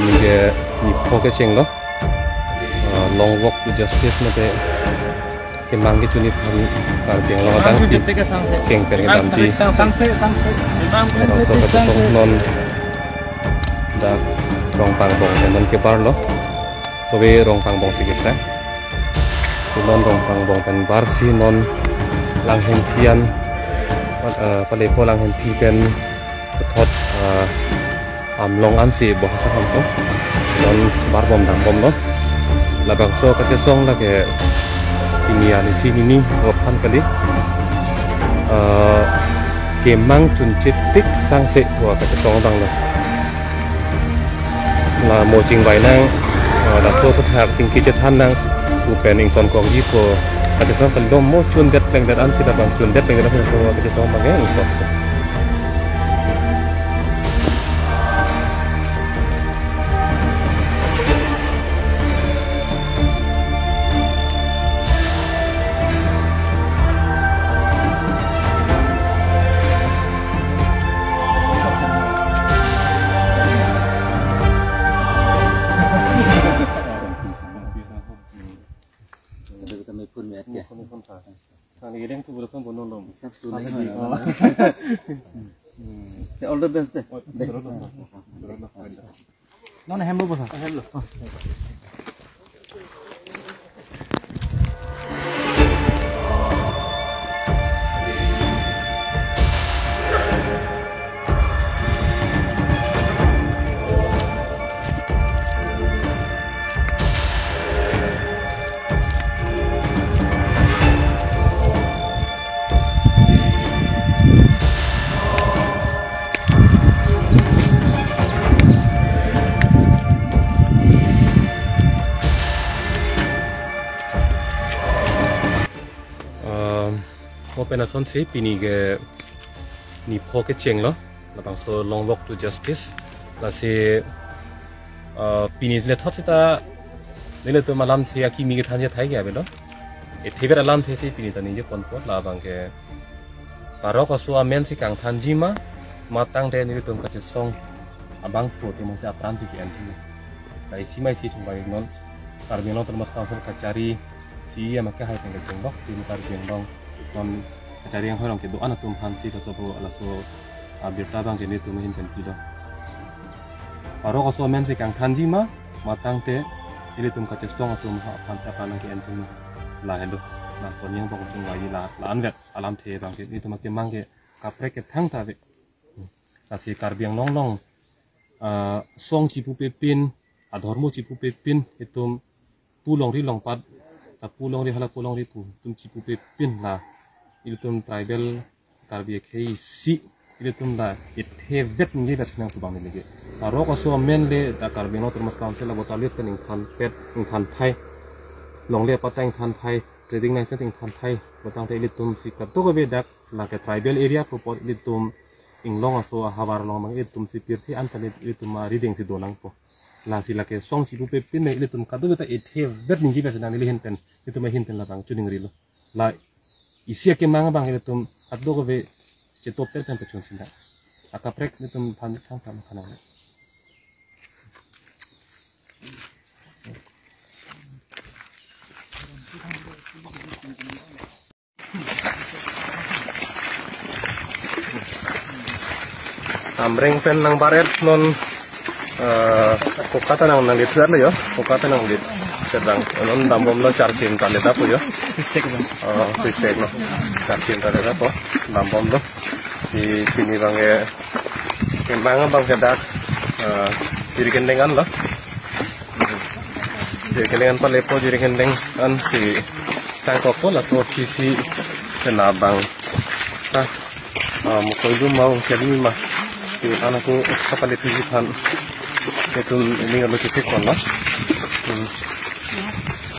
이게 이 포켓ing lo long walk to justice nate ke mang ke chuni phan kar beng lo dang pi keng per ke dam chi so ka song non da rong pang bong non ke bar lo to be rong pang bong si ke sa si non rong pang bong pen bar si non lang hen thian pale po lang hen thi pen thot long an si bo sa ham to non bar bom dang bom lo labang so ka song la ke ini ali sini ni phan kali ke mang chun tik sang se của ka song dang lo là mo ching bai nang da so ka thak ting ki chethan nang tu pen ing ton kong ji ko ka song kan dom mo chun det peng dat an si da bang chun det peng dat so ka song bang en to thằng này đang thu được không bốn lồng sắp xuống đấy all the best nó này hem luôn hả hem luôn Penason sih pini ke ni pocket lo labang so long walk to justice la se pini le thot ta le to malam the ki mi ke than je thai ge belo e thebe alam the si pini ta ni je kon pot labang ke paro ko so men si kang than ji ma tang de ni to ka che song abang pho te ma cha pram ji ke an ji lai si mai si chung bai non par bi no to mas ka ka cari si ya ma ka hai teng ke jeng bok tin par bi dong non cari yang orang ke doa natum hansi to sobo ala so birta bang ke ni tu mehin pen pido paro ko so men si kang thanji ma matang te ili tum ka chestong atum hansa panang ke enjing la helo na so nyang bok chung wai la an vet alam the bang ke ni tu ma ke mang ke kaprek ke thang ta ve asi karbiang long long song chi pu pe pin adhormo chi pu pe pin itum pulong ri long pat ta pulong ri hala pulong ri pu tum chi pu pe pin la ilutum tribal karbi kei si ilutum da it hevet ngi da senang tu bang ni ge aro ko so men le da karbi no termas council la botalis kan ing than pet ing than thai long le patang than thai trading license ing than thai botang te ilutum si ka to be dak la ke tribal area proport ilutum ing long so hawar long mang ilutum si pir thi an tale ilutum ma reading si dolang po la si la ke song si pu pe pin ne ilutum ka do ta it hevet ngi da senang ni hin pen ilutum hin pen la bang chuning ri lo la isi ke manga bang itu atdo ko be cetop per kan pechon sinda akaprek itu pan kan kan kana amreng pen nang baret non kokata nang litran yo kokata nang lit sedang non dambom lo charging tale ta po yo pistek no charging tale ta po dambom lo di sini bang kembang bang kedak diri kendengan lo diri kendengan pa lepo diri kendengan si sangkoko la so si kenabang ta mo ko dum mau kemi ma di anakku kapal itu kan itu ini kalau kisah kon lo